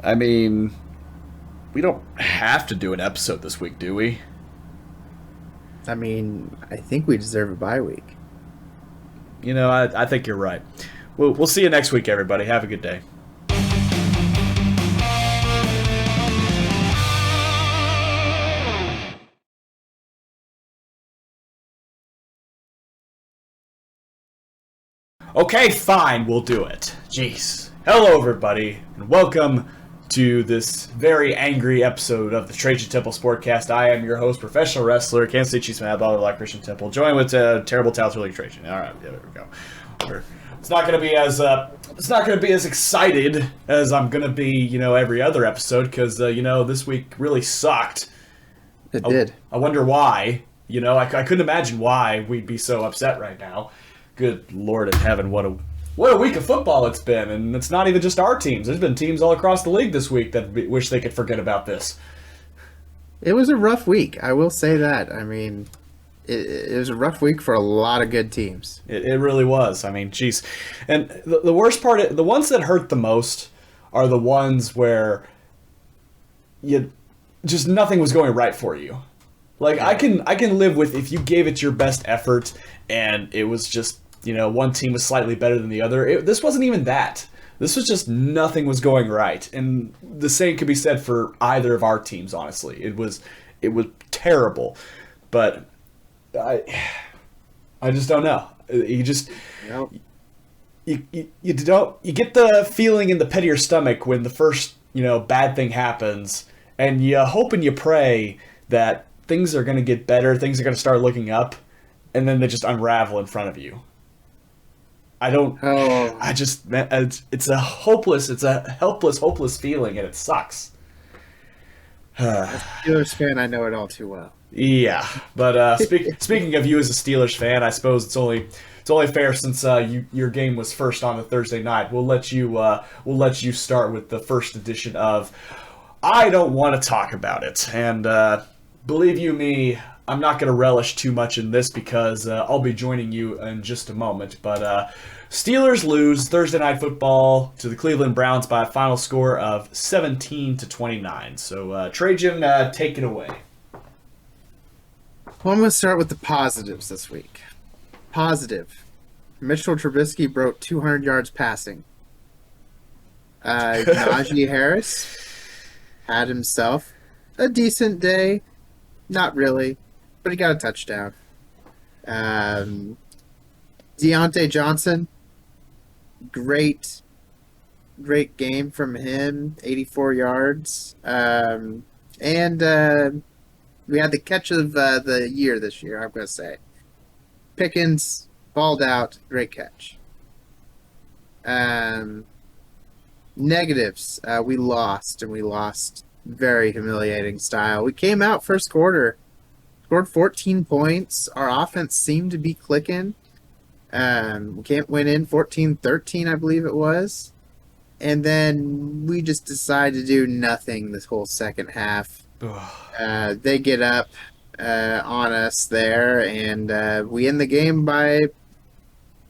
I mean, we don't have to do an episode this week, do we? I mean, I think we deserve a bye week. I think you're right. We'll see you next week, everybody. Have a good day. Okay, fine, we'll do it. Jeez. Hello, everybody, and welcome to this very angry episode of the Trajan Temple Sportcast. I am your host, professional wrestler, Kansas City Chiefs fan, blah, blah, blah, Christian Temple, joined with terrible talents, really Trajan. All right, yeah, there we go. It's not gonna be as excited as I'm gonna be, every other episode because this week really sucked. It did. I wonder why. I couldn't imagine why we'd be so upset right now. Good Lord in heaven, what a week of football it's been, and it's not even just our teams. There's been teams all across the league this week that wish they could forget about this. It was a rough week. I will say that. I mean, it was a rough week for a lot of good teams. It really was. I mean, geez. And the worst part, the ones that hurt the most are the ones where just nothing was going right for you. Like, I can live with if you gave it your best effort and it was just, one team was slightly better than the other. This wasn't even that. This was just nothing was going right. And the same could be said for either of our teams, honestly. It was terrible. But I just don't know. You just Yep. you don't you get the feeling in the pit of your stomach when the first, bad thing happens, and you hope and you pray that things are going to get better, things are going to start looking up, and then they just unravel in front of you. Oh, It's a helpless, hopeless feeling, and it sucks. as a Steelers fan, I know it all too well. Yeah, but speaking of you as a Steelers fan, I suppose it's only fair since your game was first on the Thursday night. We'll let you start with the first edition of I don't want to talk about it, and believe you me, I'm not going to relish too much in this because I'll be joining you in just a moment. But Steelers lose Thursday Night Football to the Cleveland Browns by a final score of 17-29. So Trajan, take it away. Well, I'm going to start with the positives this week. Positive. Mitchell Trubisky broke 200 yards passing. Najee Harris had himself a decent day. Not really, but he got a touchdown. Deontay Johnson, great game from him, 84 yards. And we had the catch of the year this year, I'm going to say. Pickens, balled out, great catch. Negatives, we lost, and we lost very humiliating style. We came out first quarter, scored 14 points. Our offense seemed to be clicking. We went in 14-13, I believe it was. And then we just decided to do nothing this whole second half. They get up on us there, and we end the game by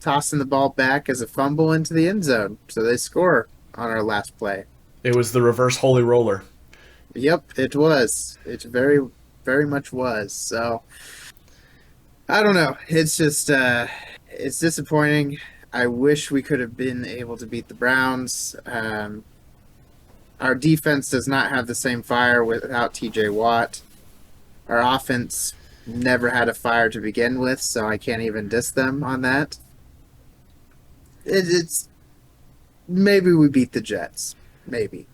tossing the ball back as a fumble into the end zone. So they score on our last play. It was the reverse holy roller. Yep, it was. It very, very much was. So, I don't know. It's just, it's disappointing. I wish we could have been able to beat the Browns. Our defense does not have the same fire without TJ Watt. Our offense never had a fire to begin with, so I can't even diss them on that. It's maybe we beat the Jets. Maybe.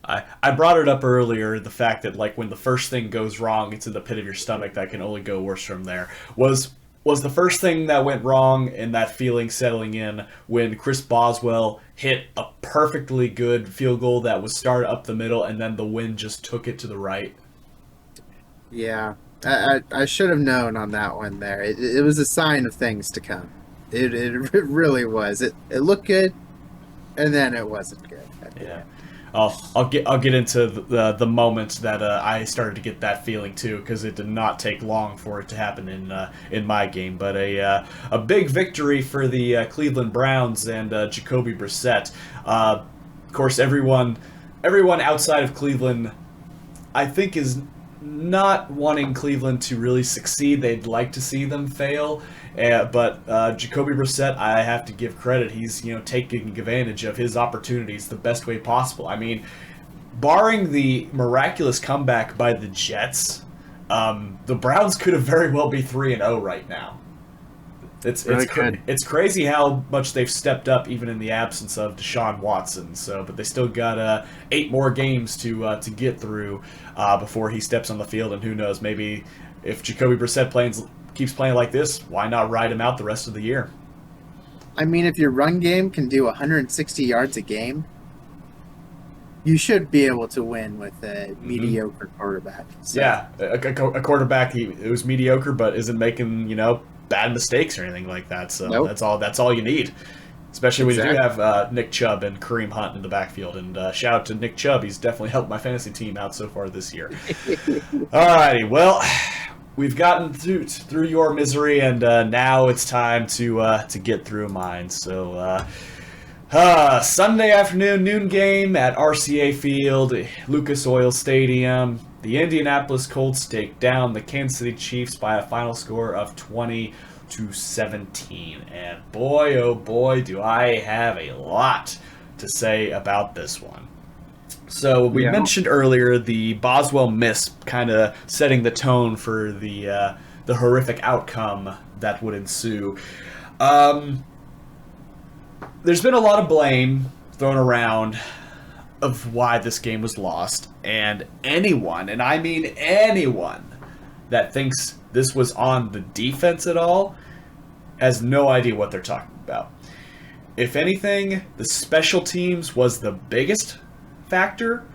I brought it up earlier, the fact that when the first thing goes wrong, it's in the pit of your stomach that can only go worse from there. Was the first thing that went wrong and that feeling settling in when Chris Boswell hit a perfectly good field goal that was started up the middle and then the wind just took it to the right? Yeah, I should have known on that one there. It was a sign of things to come. It really was. It looked good, and then it wasn't good. Yeah. I'll get into the moment that I started to get that feeling too, because it did not take long for it to happen in my game. But a big victory for the Cleveland Browns and Jacoby Brissett. Of course, everyone everyone outside of Cleveland, I think, is not wanting Cleveland to really succeed. They'd like to see them fail. But Jacoby Brissett, I have to give credit. He's taking advantage of his opportunities the best way possible. I mean, barring the miraculous comeback by the Jets, the Browns could have very well be 3-0 right now. It's crazy how much they've stepped up even in the absence of Deshaun Watson. But they still got 8 more games to get through before he steps on the field. And who knows, maybe if Jacoby Brissett keeps playing like this, why not ride him out the rest of the year? I mean, if your run game can do 160 yards a game, you should be able to win with a mediocre quarterback. So. Yeah, a quarterback who's mediocre but isn't making bad mistakes or anything like that. So nope. That's all you need. Especially when you do have Nick Chubb and Kareem Hunt in the backfield. And shout out to Nick Chubb. He's definitely helped my fantasy team out so far this year. Alrighty, well, we've gotten through your misery, and now it's time to get through mine. So Sunday afternoon, noon game at RCA Field, Lucas Oil Stadium. The Indianapolis Colts take down the Kansas City Chiefs by a final score of 20-17. And boy, oh boy, do I have a lot to say about this one. So we mentioned earlier the Boswell miss kind of setting the tone for the horrific outcome that would ensue. There's been a lot of blame thrown around of why this game was lost, and anyone, and I mean anyone, that thinks this was on the defense at all has no idea what they're talking about. If anything, the special teams was the biggest factor.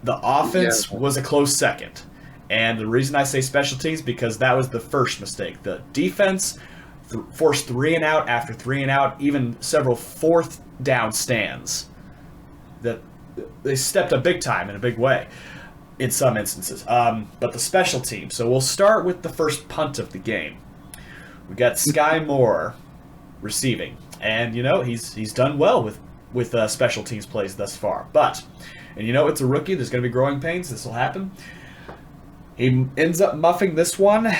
The offense was a close second. And the reason I say special teams, because that was the first mistake. The defense forced 3-and-out after 3-and-out, even several fourth down stands. That they stepped up big time in a big way in some instances. But the special team. So we'll start with the first punt of the game. We got Sky Moore receiving, and he's done well with special teams plays thus far. But it's a rookie. There's going to be growing pains. This will happen. He ends up muffing this one.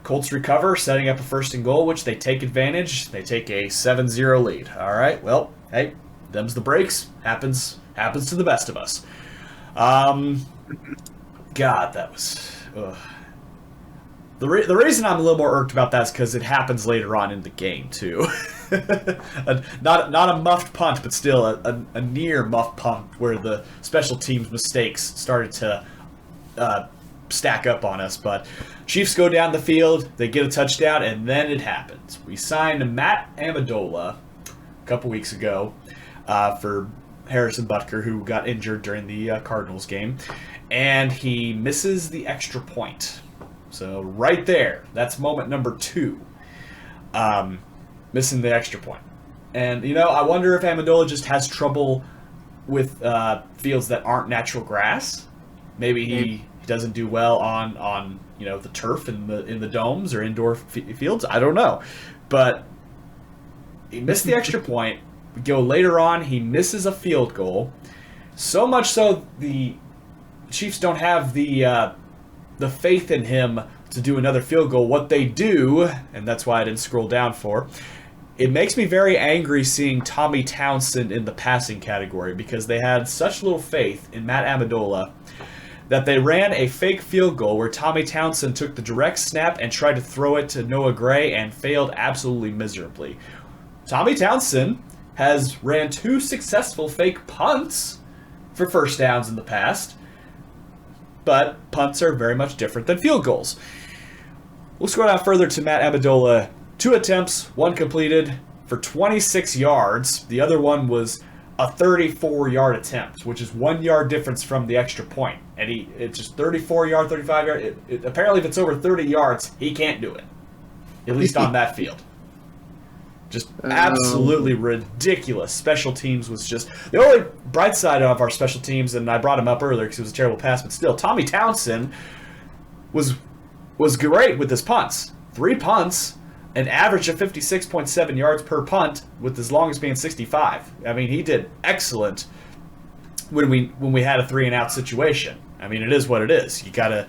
Colts recover, setting up a 1st and goal, which they take advantage. They take a 7-0 lead. All right. Well, hey, them's the breaks. Happens to the best of us. God, that was... Ugh. The reason I'm a little more irked about that is because it happens later on in the game, too. Not a muffed punt, but still a near muffed punt where the special teams mistakes started to stack up on us. But Chiefs go down the field, they get a touchdown, and then it happens. We signed Matt Amendola a couple weeks ago for Harrison Butker, who got injured during the Cardinals game, and he misses the extra point. So right there, that's moment number 2, missing the extra point. And, I wonder if Amendola just has trouble with fields that aren't natural grass. Maybe he doesn't do well on the turf in the domes or indoor fields. I don't know. But he missed the extra point. We go later on, he misses a field goal. So much so the Chiefs don't have the faith in him to do another field goal. What they do, and that's why I didn't scroll down for, it makes me very angry seeing Tommy Townsend in the passing category, because they had such little faith in Matt Amendola that they ran a fake field goal where Tommy Townsend took the direct snap and tried to throw it to Noah Gray and failed absolutely miserably. Tommy Townsend has ran 2 successful fake punts for first downs in the past, but punts are very much different than field goals. We'll scroll down further to Matt Amendola. 2 attempts, 1 completed for 26 yards. The other one was a 34-yard attempt, which is 1 yard difference from the extra point. And it's just 34-yard, 35-yard. Apparently, if it's over 30 yards, he can't do it, at least on that field. Just absolutely ridiculous. Special teams was just... The only bright side of our special teams, and I brought him up earlier because it was a terrible pass, but still, Tommy Townsend was great with his punts. 3 punts, an average of 56.7 yards per punt, with his longest being 65. I mean, he did excellent when we had a 3-and-out situation. I mean, it is what it is. You gotta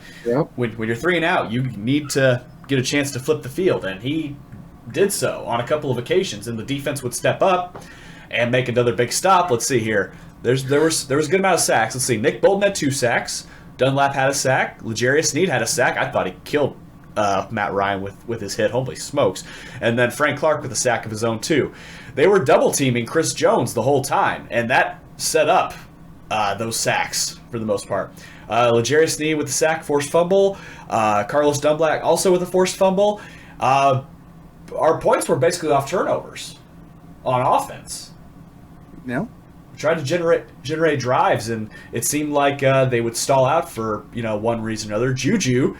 when you're 3-and-out, you need to get a chance to flip the field, and he did so on a couple of occasions, and the defense would step up and make another big stop. Let's see here. There was a good amount of sacks. Let's see. Nick Bolton had 2 sacks. Dunlap had a sack. L'Jarius Sneed had a sack. I thought he killed Matt Ryan with his hit. Holy smokes. And then Frank Clark with a sack of his own, too. They were double-teaming Chris Jones the whole time, and that set up those sacks for the most part. L'Jarius Sneed with the sack, forced fumble. Carlos Dunlap also with a forced fumble. Our points were basically off turnovers on offense. No. Tried to generate drives, and it seemed like they would stall out for one reason or another. Juju,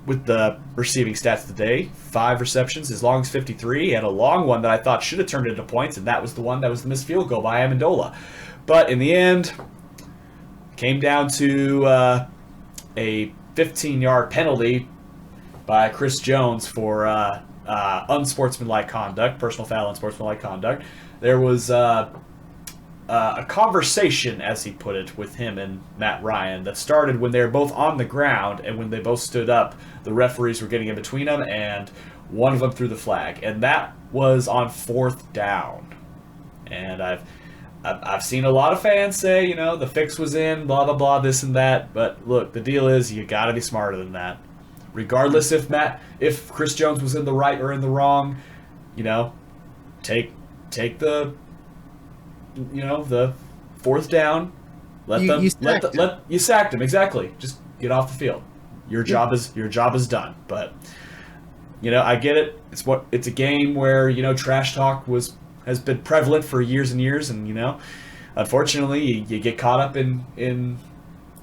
with the receiving stats today, 5 receptions, as long as 53. He had a long one that I thought should have turned into points, and that was the one that was the missed field goal by Amendola. But in the end, came down to a 15-yard penalty by Chris Jones for unsportsmanlike conduct, personal foul, unsportsmanlike conduct. There was a conversation, as he put it, with him and Matt Ryan that started when they were both on the ground, and when they both stood up, the referees were getting in between them, and one of them threw the flag, and that was on 4th down. And I've seen a lot of fans say, the fix was in, blah blah blah, this and that. But look, the deal is you got to be smarter than that. Regardless if Chris Jones was in the right or in the wrong, take the the 4th down. You sacked him, exactly. Just get off the field. Your job is done. But I get it. It's a game where trash talk has been prevalent for years and years, and unfortunately you get caught up in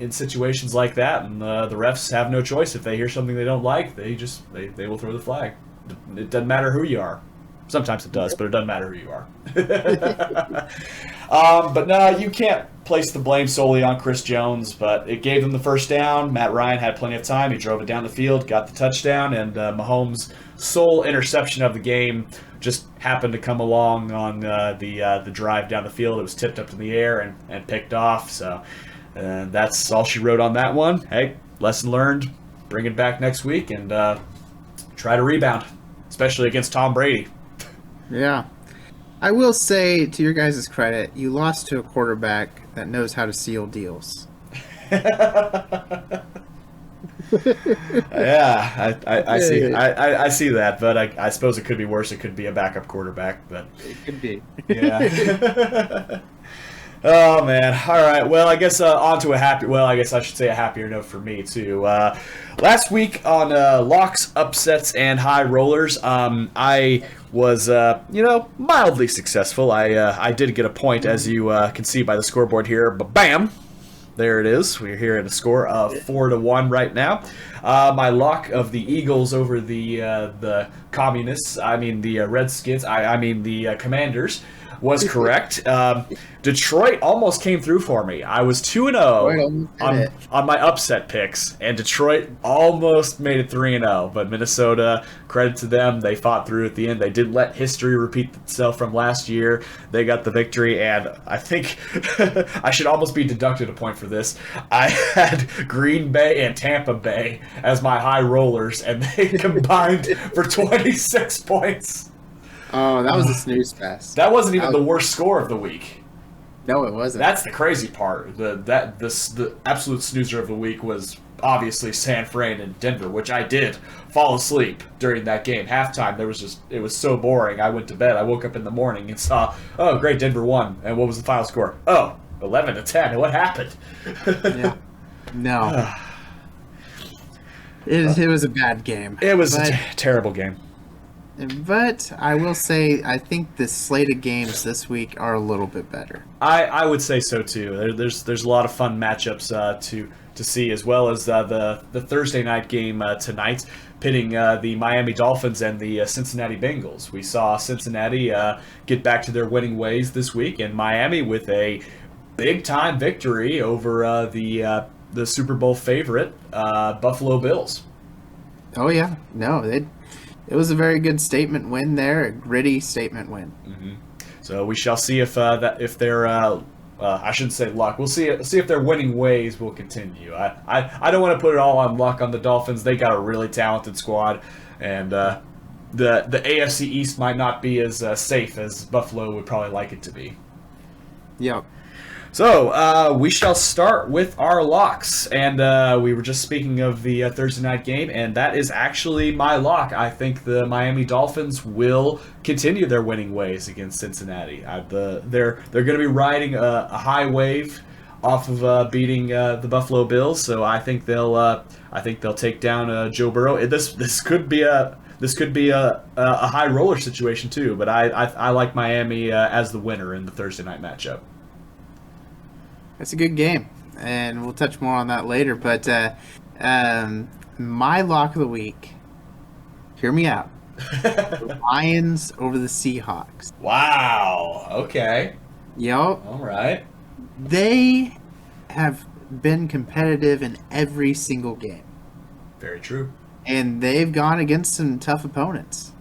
situations like that, and the refs have no choice. If they hear something they don't like, they will throw the flag. It doesn't matter who you are. Sometimes it does, but it doesn't matter who you are. But no, you can't place the blame solely on Chris Jones, but it gave them the 1st down. Matt Ryan had plenty of time. He drove it down the field, got the touchdown, and Mahomes' sole interception of the game just happened to come along on the drive down the field. It was tipped up in the air and picked off. So that's all she wrote on that one. Hey, lesson learned. Bring it back next week and try to rebound, especially against Tom Brady. Yeah. I will say, to your guys' credit, you lost to a quarterback that knows how to seal deals. Yeah, I see. I see that, but I suppose it could be worse. It could be a backup quarterback, but it could be. Yeah. Oh man! All right. Well, I guess on to I guess I should say a happier note for me too. Last week on locks, upsets, and high rollers, I was mildly successful. I did get a point, as you can see by the scoreboard here. But bam! There it is. We're here at a score of 4-1 right now. My lock of the Eagles over the Communists, the Redskins, the Commanders, was correct. Detroit almost came through for me. I was 2-0 on my upset picks, and Detroit almost made it 3-0. But Minnesota, credit to them, they fought through at the end. They did let history repeat itself from last year. They got the victory, and I think I should almost be deducted a point for this. I had Green Bay and Tampa Bay as my high rollers, and they combined for 26 points. Oh, that was a snooze fest. That wasn't even the worst score of the week. No, it wasn't. That's the crazy part. The absolute snoozer of the week was obviously San Fran and Denver, which I did fall asleep during that game. Halftime, it was so boring. I went to bed. I woke up in the morning and saw, oh, great, Denver won. And what was the final score? Oh, 11-10. What happened? Yeah. No. It was a bad game. It was a terrible game. But I will say, I think the slate of games this week are a little bit better. I would say so too. There's a lot of fun matchups to see, as well as the Thursday night game tonight, pitting the Miami Dolphins and the Cincinnati Bengals. We saw Cincinnati get back to their winning ways this week, and Miami with a big time victory over the Super Bowl favorite Buffalo Bills. Oh yeah, no, it was a very good statement win there, a gritty statement win. Mm-hmm. So we shall see if their I shouldn't say luck. We'll see if their winning ways will continue. I don't want to put it all on luck on the Dolphins. They got a really talented squad, and the AFC East might not be as safe as Buffalo would probably like it to be. Yep. So, we shall start with our locks. And we were just speaking of the Thursday night game, and that is actually my lock. I think the Miami Dolphins will continue their winning ways against Cincinnati. They're going to be riding a high wave off of beating the Buffalo Bills, so I think they'll take down Joe Burrow. This could be a high roller situation too, but I like Miami as the winner in the Thursday night matchup. It's a good game, and we'll touch more on that later. But my lock of the week, hear me out. The Lions over the Seahawks. Wow. Okay. Yep. All right. They have been competitive in every single game. Very true. And they've gone against some tough opponents.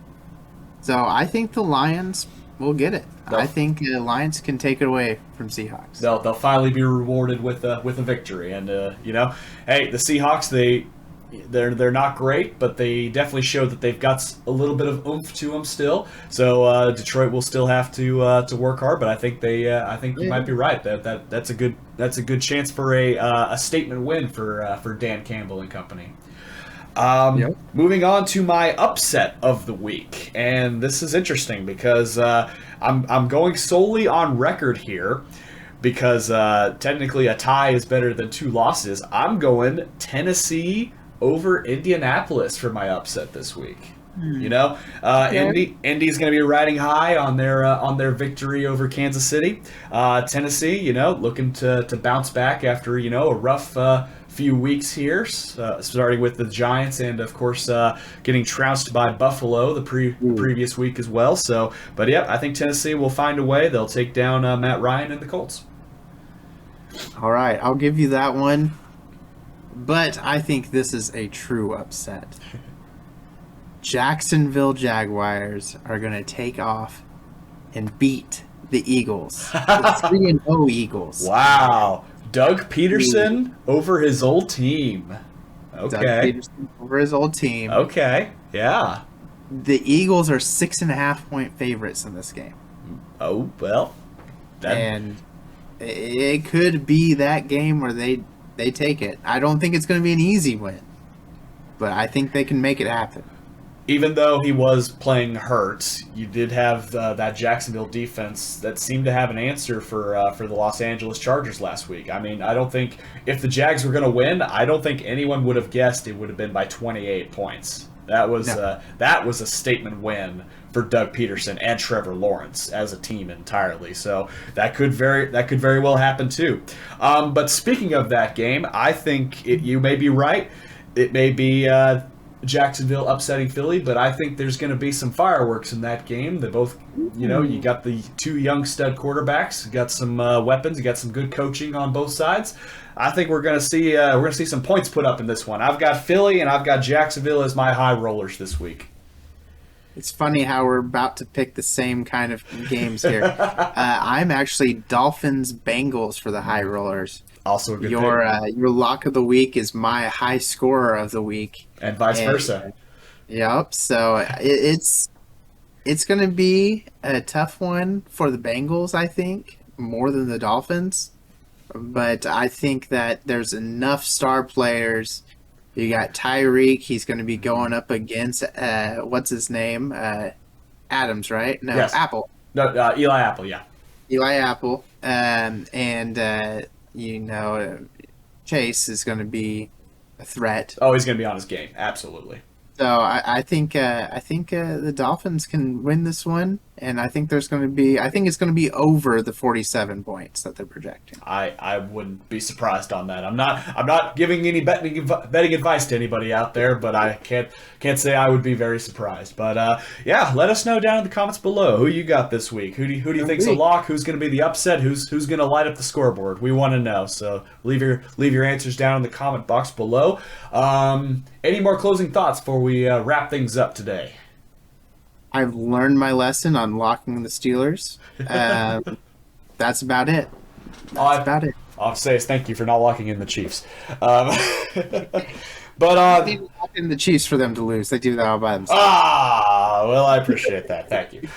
So I think the Lions will get it. I think the Lions can take it away from Seahawks. They'll finally be rewarded with a victory, and hey, the Seahawks they're not great, but they definitely showed that they've got a little bit of oomph to them still. So Detroit will still have to work hard, but I think you might be right. That's a good chance for a statement win for Dan Campbell and company. Moving on to my upset of the week, and this is interesting because I'm going solely on record here because technically a tie is better than 2 losses. I'm going Tennessee over Indianapolis for my upset this week. Indy's going to be riding high on their victory over Kansas City. Tennessee, looking to bounce back after a rough few weeks here, starting with the Giants and of course getting trounced by Buffalo the previous week as well. So, but yeah, I think Tennessee will find a way. They'll take down Matt Ryan and the Colts. All right, I'll give you that one. But I think this is a true upset. Jacksonville Jaguars are going to take off and beat the Eagles. The 3-0 Eagles. Wow. Doug Peterson over his old team. Okay. Doug Peterson over his old team. Okay. Yeah. The Eagles are 6.5-point favorites in this game. Oh, well. And it could be that game where they take it. I don't think it's going to be an easy win, but I think they can make it happen. Even though he was playing hurt, you did have that Jacksonville defense that seemed to have an answer for the Los Angeles Chargers last week. I mean, I don't think if the Jags were going to win, I don't think anyone would have guessed it would have been by 28 points. That was a statement win for Doug Peterson and Trevor Lawrence as a team entirely. So that could very well happen too. But speaking of that game, I think you may be right. It may be Jacksonville upsetting Philly, but I think there's going to be some fireworks in that game. They both, you got the 2 young stud quarterbacks, you got some weapons, you got some good coaching on both sides. I think we're going to see some points put up in this one. I've got Philly and I've got Jacksonville as my high rollers this week. It's funny how we're about to pick the same kind of games here. I'm actually Dolphins-Bengals for the high rollers. Also a good your lock of the week is my high scorer of the week. And vice versa. Yep. So it's going to be a tough one for the Bengals, I think, more than the Dolphins. But I think that there's enough star players. You got Tyreek. He's going to be going up against, what's his name? Adams, right? No, yes. Apple. No, Eli Apple, yeah. Eli Apple. Chase is going to be a threat. Oh, he's going to be on his game. Absolutely. So I think the Dolphins can win this one, and I think it's going to be over the 47 points that they're projecting. I wouldn't be surprised on that. I'm not giving any betting advice to anybody out there, but I can't say I would be very surprised. But yeah, let us know down in the comments below who you got this week. Who do you think's a lock? Who's going to be the upset? Who's going to light up the scoreboard? We want to know. So leave your answers down in the comment box below. Any more closing thoughts before we wrap things up today? I've learned my lesson on locking the Steelers. That's about it. That's about it. All I'll say is thank you for not locking in the Chiefs. But I didn't lock in the Chiefs for them to lose. They do that all by themselves. well, I appreciate that. Thank you.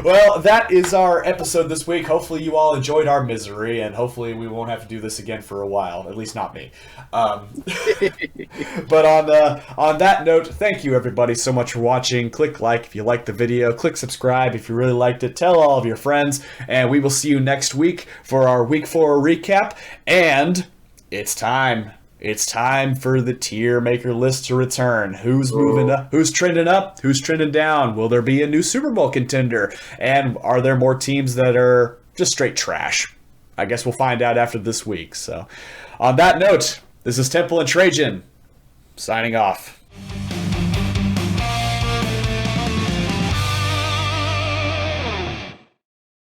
Well, that is our episode this week. Hopefully you all enjoyed our misery, and hopefully we won't have to do this again for a while. At least not me. But on that note, thank you everybody so much for watching. Click like if you liked the video. Click subscribe if you really liked it. Tell all of your friends, and we will see you next week for our Week 4 recap. And it's time. It's time for the tier maker list to return. Who's moving up? Who's trending up? Who's trending down? Will there be a new Super Bowl contender? And are there more teams that are just straight trash? I guess we'll find out after this week. So, on that note, this is Temple and Trajan signing off.